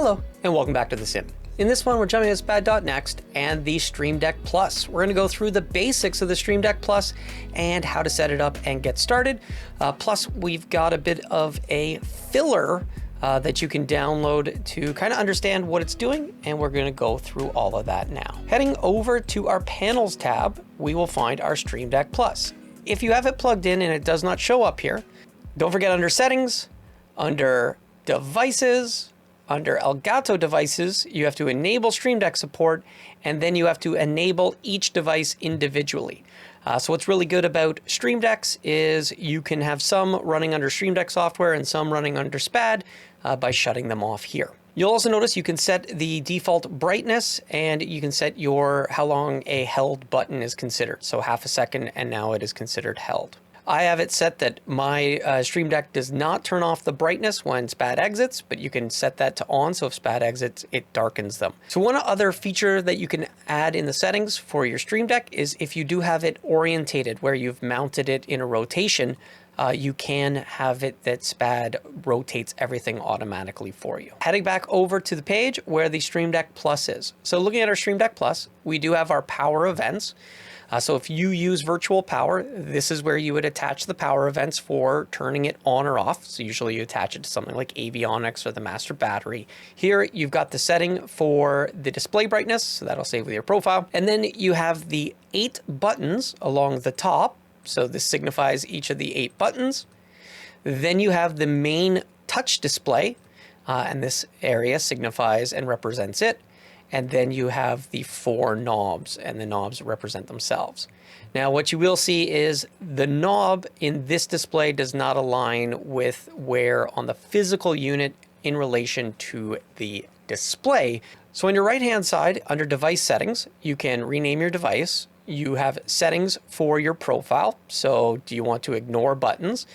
Hello, and welcome back to The Sim. In this one, we're jumping into SPAD.neXt and the Stream Deck Plus. We're going to go through the basics of the Stream Deck Plus and how to set it up and get started. Plus, we've got a bit of a filler that you can download to kind of understand what it's doing, and we're going to go through all of that now. Heading over to our Panels tab, we will find our Stream Deck Plus. If you have it plugged in and it does not show up here, don't forget under Settings, under Devices, under Elgato devices, you have to enable Stream Deck support, and then you have to enable each device individually. So what's really good about Stream Decks is you can have some running under Stream Deck software and some running under SPAD by shutting them off here. You'll also notice you can set the default brightness, and you can set how long a held button is considered. So half a second, and now it is considered held. I have it set that my Stream Deck does not turn off the brightness when SPAD exits, but you can set that to on, so if SPAD exits, it darkens them. So one other feature that you can add in the settings for your Stream Deck is if you do have it orientated, where you've mounted it in a rotation, you can have it that SPAD rotates everything automatically for you. Heading back over to the page where the Stream Deck Plus is. So looking at our Stream Deck Plus, we do have our power events. So if you use virtual power, this is where you would attach the power events for turning it on or off. So usually you attach it to something like avionics or the master battery. Here you've got the setting for the display brightness, so that'll save with your profile. And then you have the 8 buttons along the top. So this signifies each of the 8 buttons. Then you have the main touch display, and this area signifies and represents it. And then you have the 4 knobs, and the knobs represent themselves. Now, what you will see is the knob in this display does not align with where on the physical unit in relation to the display. So on your right-hand side, under Device Settings, you can rename your device. You have settings for your profile. So do you want to ignore buttons?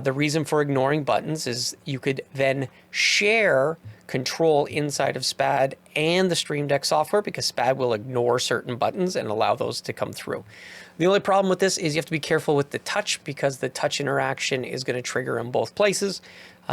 The reason for ignoring buttons is you could then share control inside of SPAD and the Stream Deck software, because SPAD will ignore certain buttons and allow those to come through. The only problem with this is you have to be careful with the touch, because the touch interaction is going to trigger in both places.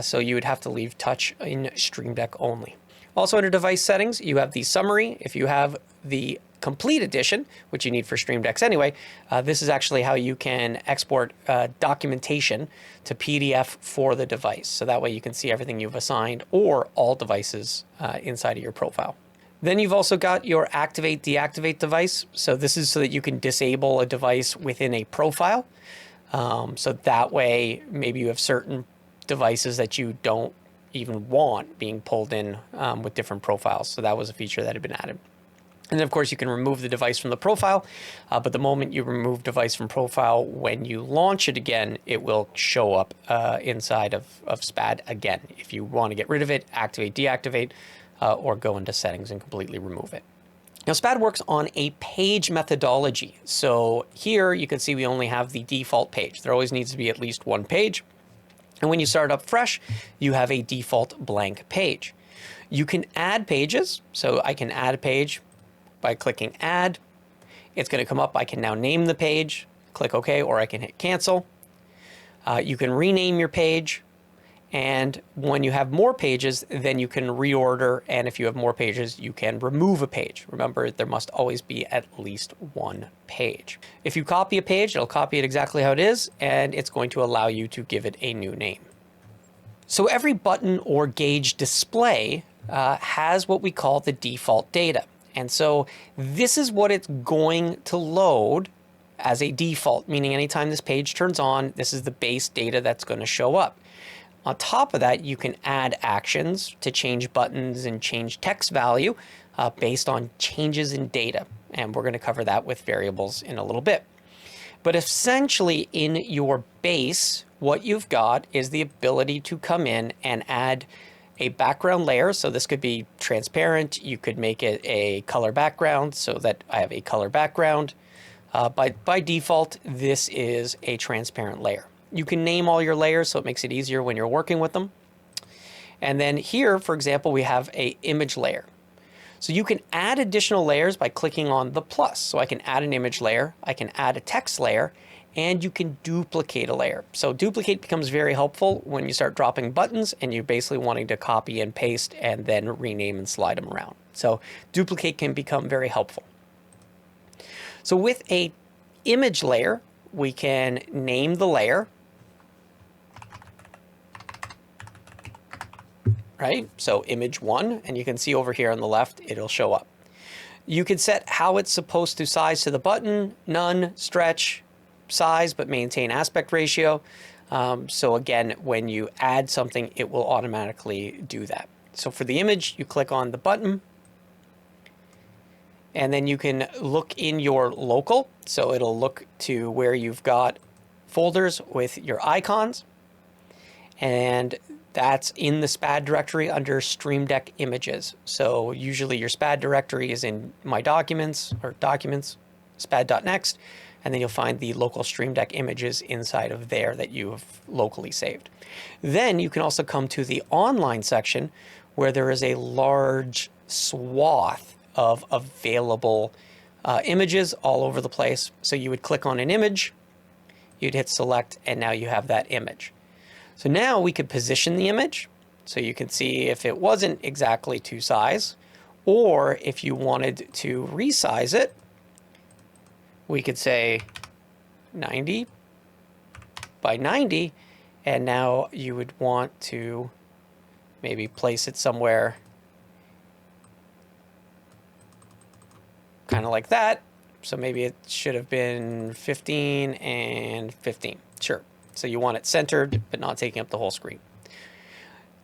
So you would have to leave touch in Stream Deck only. Also under device settings, you have the summary. If you have the complete edition, which you need for Stream Decks anyway, this is actually how you can export documentation to PDF for the device. So that way you can see everything you've assigned or all devices inside of your profile. Then you've also got your activate, deactivate device. So this is so that you can disable a device within a profile. So that way, maybe you have certain devices that you don't even want being pulled in with different profiles. So that was a feature that had been added. And then of course you can remove the device from the profile, but the moment you remove device from profile, when you launch it again, it will show up inside of SPAD again. If you want to get rid of it, activate, deactivate, or go into settings and completely remove it. Now SPAD works on a page methodology. So here you can see we only have the default page. There always needs to be at least one page. And when you start up fresh, you have a default blank page. You can add pages. So I can add a page by clicking add. It's going to come up. I can now name the page, click OK, or I can hit cancel. You can rename your page. And when you have more pages, then you can reorder. And if you have more pages, you can remove a page. Remember, there must always be at least one page. If you copy a page, it'll copy it exactly how it is, and it's going to allow you to give it a new name. So every button or gauge display has what we call the default data. And so this is what it's going to load as a default, meaning anytime this page turns on, this is the base data that's going to show up. On top of that, you can add actions to change buttons and change text value based on changes in data. And we're going to cover that with variables in a little bit. But essentially in your base, what you've got is the ability to come in and add a background layer. So this could be transparent. You could make it a color background so that I have a color background. By default, this is a transparent layer. You can name all your layers so it makes it easier when you're working with them. And then here, for example, we have an image layer. So you can add additional layers by clicking on the plus. So I can add an image layer, I can add a text layer, and you can duplicate a layer. So duplicate becomes very helpful when you start dropping buttons and you're basically wanting to copy and paste and then rename and slide them around. So duplicate can become very helpful. So with a image layer, we can name the layer, right? So image 1, and you can see over here on the left, it'll show up. You can set how it's supposed to size to the button, none, stretch, size, but maintain aspect ratio. So again, when you add something, it will automatically do that. So for the image, you click on the button, and then you can look in your local. So it'll look to where you've got folders with your icons, and that's in the SPAD directory under Stream Deck Images. So usually your SPAD directory is in My Documents or Documents, SPAD.next, and then you'll find the local Stream Deck images inside of there that you have locally saved. Then you can also come to the online section where there is a large swath of available images all over the place. So you would click on an image, you'd hit select, and now you have that image. So now we could position the image. So you can see if it wasn't exactly to size, or if you wanted to resize it, we could say 90 by 90, and now you would want to maybe place it somewhere kind of like that. So maybe it should have been 15 and 15. Sure. So you want it centered, but not taking up the whole screen.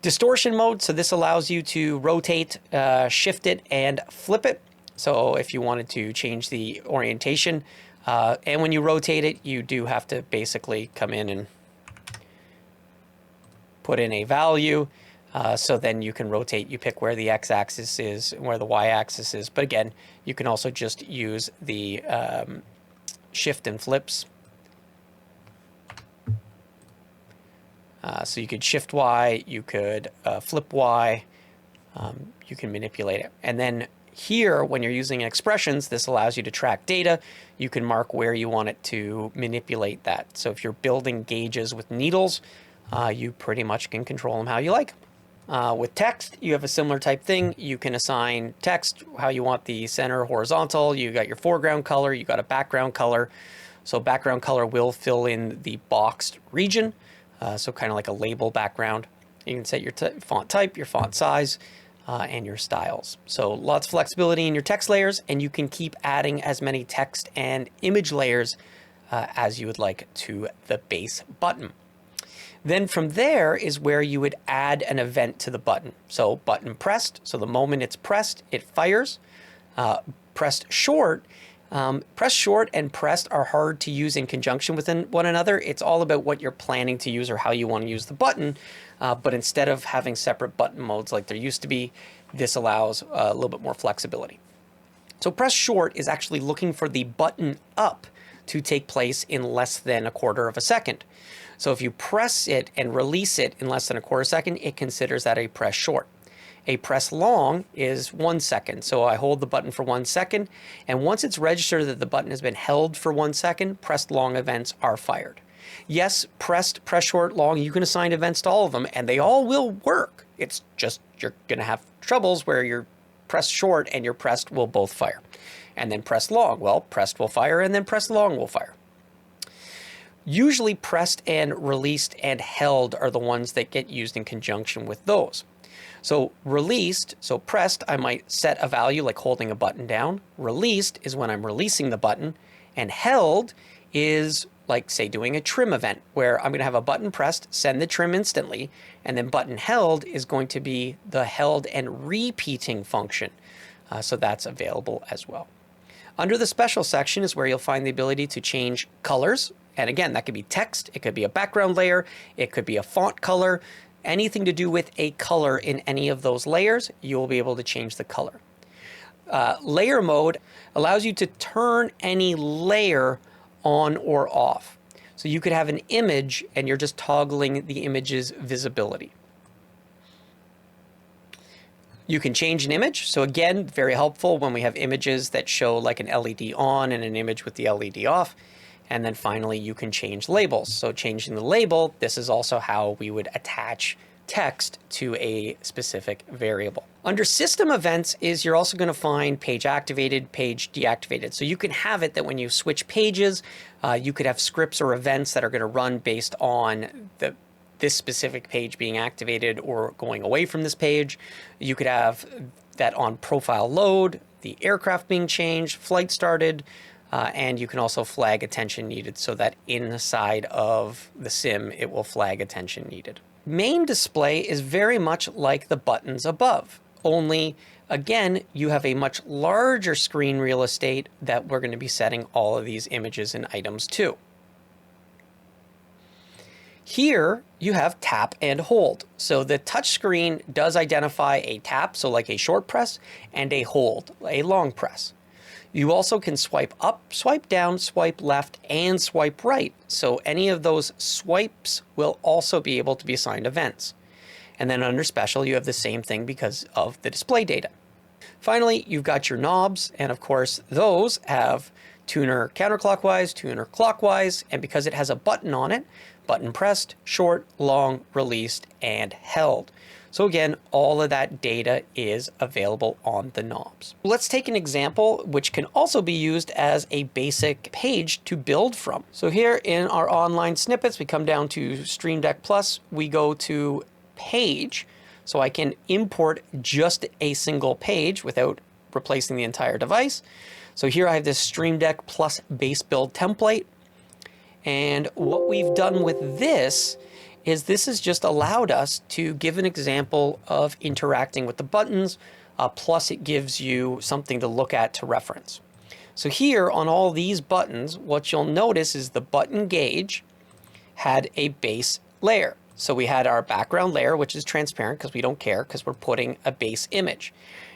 Distortion mode. So this allows you to rotate, shift it, and flip it. So if you wanted to change the orientation, and when you rotate it, you do have to basically come in and put in a value. So then you can rotate, you pick where the x-axis is and where the y-axis is. But again, you can also just use the shift and flips. So you could shift Y, you could flip Y, you can manipulate it. And then here, when you're using expressions, this allows you to track data. You can mark where you want it to manipulate that. So if you're building gauges with needles, you pretty much can control them how you like. With text, you have a similar type thing. You can assign text, how you want the center horizontal. You got your foreground color, you got a background color. So background color will fill in the boxed region. So kind of like a label background. You can set your font type, your font size, and your styles. So lots of flexibility in your text layers, and you can keep adding as many text and image layers as you would like to the base button. Then from there is where you would add an event to the button. So button pressed, so the moment it's pressed, it fires. Pressed short, pressed short and pressed are hard to use in conjunction with one another. It's all about what you're planning to use or how you want to use the button. But instead of having separate button modes like there used to be, this allows a little bit more flexibility. So press short is actually looking for the button up to take place in less than a quarter of a second. So if you press it and release it in less than a quarter second, it considers that a press short. A press long is 1 second. So I hold the button for 1 second, and once it's registered that the button has been held for 1 second, pressed long events are fired. Yes, pressed, press short, long, you can assign events to all of them, and they all will work. It's just you're going to have troubles where your pressed short and your pressed will both fire. And then pressed long, well, pressed will fire, and then pressed long will fire. Usually pressed and released and held are the ones that get used in conjunction with those. So released, so pressed, I might set a value like holding a button down. Released is when I'm releasing the button. And held is like, say, doing a trim event where I'm going to have a button pressed, send the trim instantly, and then button held is going to be the held and repeating function. So that's available as well. Under the special section is where you'll find the ability to change colors. And again, that could be text, it could be a background layer, it could be a font color. Anything to do with a color in any of those layers, you'll be able to change the color. Layer mode allows you to turn any layer on or off. So you could have an image and you're just toggling the image's visibility. You can change an image. So again, very helpful when we have images that show like an LED on and an image with the LED off. And then finally, you can change labels. So changing the label, this is also how we would attach text to a specific variable. Under system events is you're also going to find page activated, page deactivated. So you can have it that when you switch pages, you could have scripts or events that are going to run based on this specific page being activated or going away from this page. You could have that on profile load, the aircraft being changed, flight started, and you can also flag attention needed so that inside of the sim, it will flag attention needed. Main display is very much like the buttons above, only again, you have a much larger screen real estate that we're going to be setting all of these images and items to. Here you have tap and hold. So the touch screen does identify a tap, so like a short press, and a hold, a long press. You also can swipe up, swipe down, swipe left, and swipe right. So any of those swipes will also be able to be assigned events. And then under special, you have the same thing because of the display data. Finally, you've got your knobs, and of course, those have tuner counterclockwise, tuner clockwise, and because it has a button on it, button pressed, short, long, released, and held. So again, all of that data is available on the knobs. Let's take an example which can also be used as a basic page to build from. So here in our online snippets, we come down to Stream Deck Plus, we go to page, so I can import just a single page without replacing the entire device. So here I have this Stream Deck Plus base build template. And what we've done with this has just allowed us to give an example of interacting with the buttons, plus it gives you something to look at to reference. So here on all these buttons, what you'll notice is the button gauge had a base layer. So we had our background layer, which is transparent because we don't care because we're putting a base image.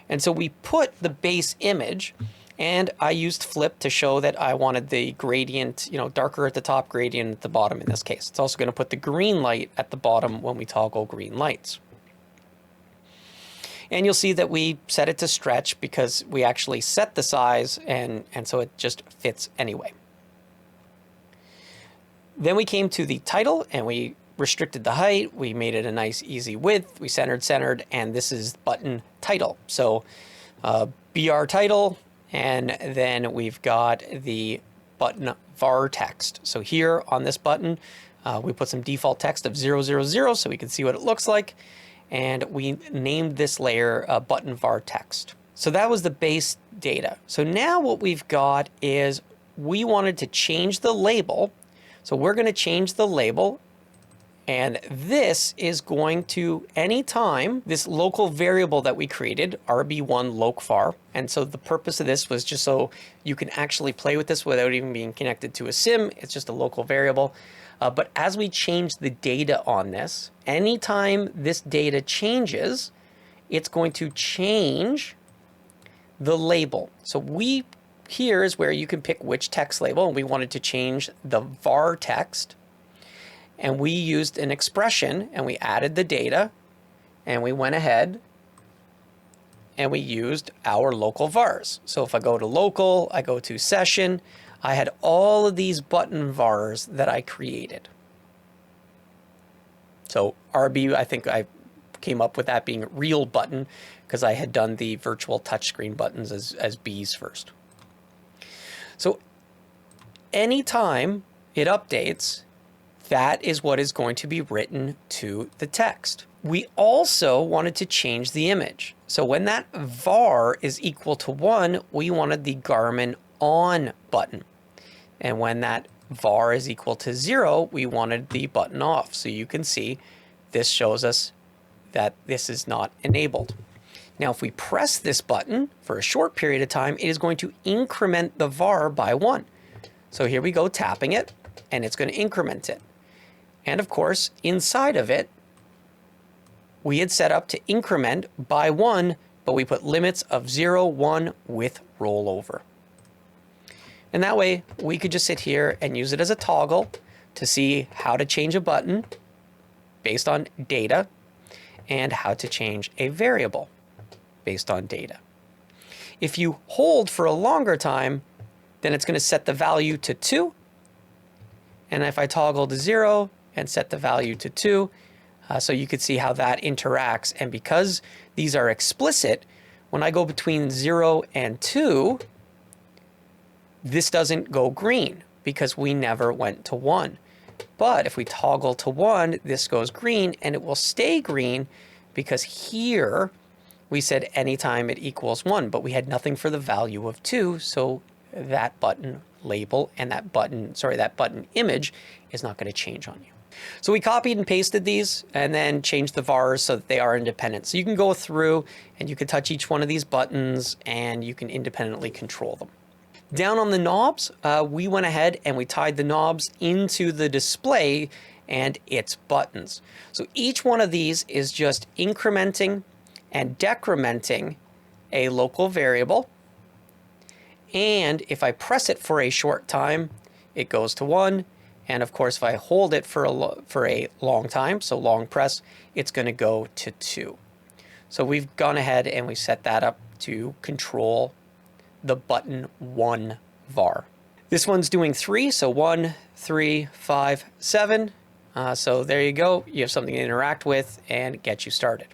And so we put the base image, and I used flip to show that I wanted the gradient, darker at the top, gradient at the bottom in this case. It's also going to put the green light at the bottom when we toggle green lights. And you'll see that we set it to stretch because we actually set the size, and so it just fits anyway. Then we came to the title and we restricted the height. We made it a nice easy width. We centered, and this is button title. So BR title. And then we've got the button var text. So here on this button, we put some default text of 000 so we can see what it looks like. And we named this layer button var text. So that was the base data. So now what we've got is we wanted to change the label. So we're going to change the label. And this is going to, anytime, this local variable that we created, RB1 locvar. And so the purpose of this was just so you can actually play with this without even being connected to a sim. It's just a local variable. But as we change the data on this, anytime this data changes, it's going to change the label. So here is where you can pick which text label. And we wanted to change the var text. And we used an expression and we added the data and we went ahead and we used our local vars. So if I go to local, I go to session, I had all of these button vars that I created. So RB, I think I came up with that being real button because I had done the virtual touchscreen buttons as Bs first. So anytime it updates, that is what is going to be written to the text. We also wanted to change the image. So when that var is equal to 1, we wanted the Garmin on button. And when that var is equal to 0, we wanted the button off. So you can see this shows us that this is not enabled. Now, if we press this button for a short period of time, it is going to increment the var by 1. So here we go tapping it, and it's going to increment it. And of course, inside of it, we had set up to increment by 1, but we put limits of 0, 1 with rollover. And that way, we could just sit here and use it as a toggle to see how to change a button based on data and how to change a variable based on data. If you hold for a longer time, then it's going to set the value to 2. And if I toggle to 0 and set the value to 2, so you could see how that interacts. And because these are explicit, when I go between 0 and 2, this doesn't go green because we never went to 1. But if we toggle to 1, this goes green, and it will stay green because here we said anytime it equals 1, but we had nothing for the value of 2, so that button label and that button image is not going to change on you. So we copied and pasted these and then changed the vars so that they are independent. So you can go through and you can touch each one of these buttons and you can independently control them. Down on the knobs, we went ahead and we tied the knobs into the display and its buttons. So each one of these is just incrementing and decrementing a local variable. And if I press it for a short time, it goes to 1. And of course, if I hold it for a long time, so long press, it's going to go to 2. So we've gone ahead and we set that up to control the button 1 var. This one's doing 3, so 1, 3, 5, 7. So there you go. You have something to interact with and get you started.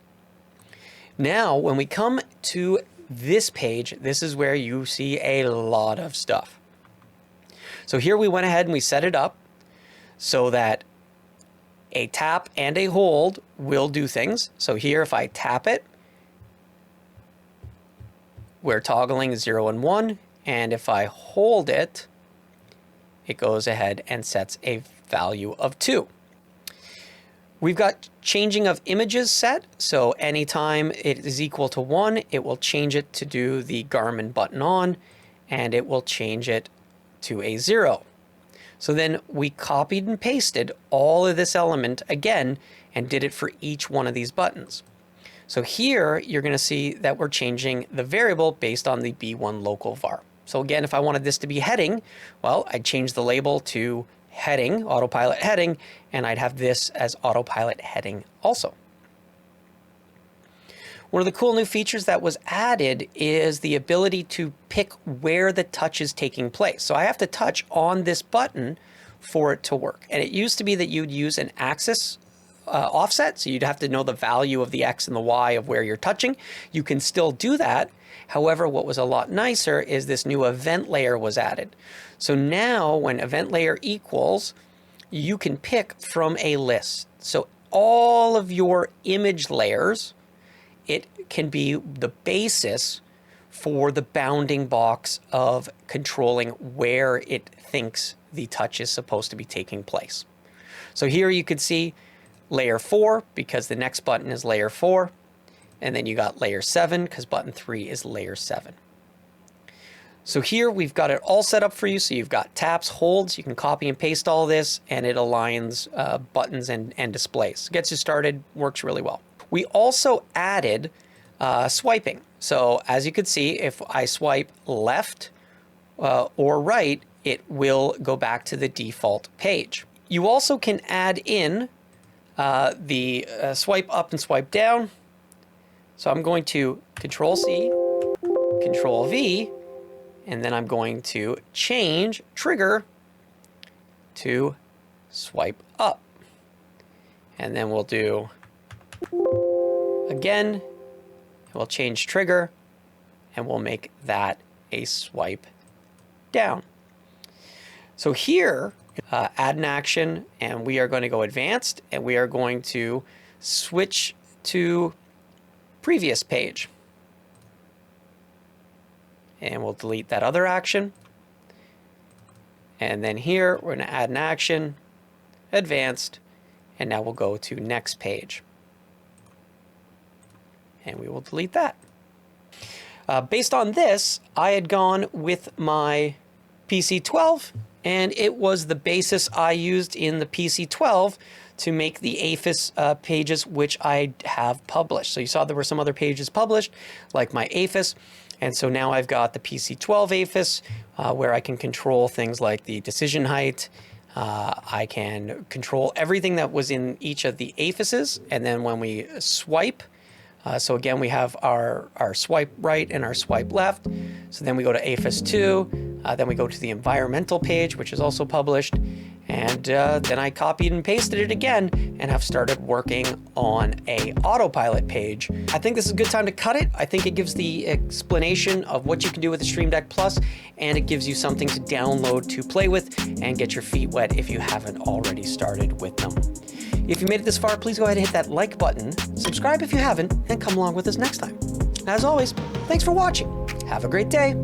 Now, when we come to this page, this is where you see a lot of stuff. So here we went ahead and we set it up so that a tap and a hold will do things. So here, if I tap it, we're toggling 0 and 1. And if I hold it, it goes ahead and sets a value of 2. We've got changing of images set. So anytime it is equal to 1, it will change it to do the Garmin button on, and it will change it to a 0. So then we copied and pasted all of this element again and did it for each one of these buttons. So here you're going to see that we're changing the variable based on the B1 local var. So again, if I wanted this to be heading, well, I'd change the label to heading, autopilot heading, and I'd have this as autopilot heading also. One of the cool new features that was added is the ability to pick where the touch is taking place. So I have to touch on this button for it to work. And it used to be that you'd use an axis offset, so you'd have to know the value of the X and the Y of where you're touching. You can still do that. However, what was a lot nicer is this new event layer was added. So now when event layer equals, you can pick from a list. So all of your image layers, it can be the basis for the bounding box of controlling where it thinks the touch is supposed to be taking place. So here you could see layer 4 because the next button is layer 4. And then you got layer 7 because button 3 is layer 7. So here we've got it all set up for you. So you've got taps, holds, you can copy and paste all this, and it aligns buttons and displays. Gets you started, works really well. We also added swiping. So as you can see, if I swipe left or right, it will go back to the default page. You also can add in the swipe up and swipe down. So I'm going to Control C, Control V, and then I'm going to change trigger to swipe up. And then we'll do again, we'll change trigger, and we'll make that a swipe down. So here, add an action, and we are going to go advanced, and we are going to switch to previous page. And we'll delete that other action. And then here, we're going to add an action, advanced, and now we'll go to next page. And we will delete that. Based on this, I had gone with my PC-12, and it was the basis I used in the PC-12 to make the APHIS pages, which I have published. So you saw there were some other pages published, like my APHIS. And so now I've got the PC-12 APHIS, where I can control things like the decision height. I can control everything that was in each of the APHISes. And then when we swipe, so again, we have our swipe right and our swipe left. So then we go to APHIS 2, then we go to the environmental page, which is also published. And then I copied and pasted it again and have started working on a autopilot page. I think this is a good time to cut it. I think it gives the explanation of what you can do with the Stream Deck Plus, and it gives you something to download to play with and get your feet wet if you haven't already started with them. If you made it this far, please go ahead and hit that like button, subscribe if you haven't, and come along with us next time. As always, thanks for watching. Have a great day.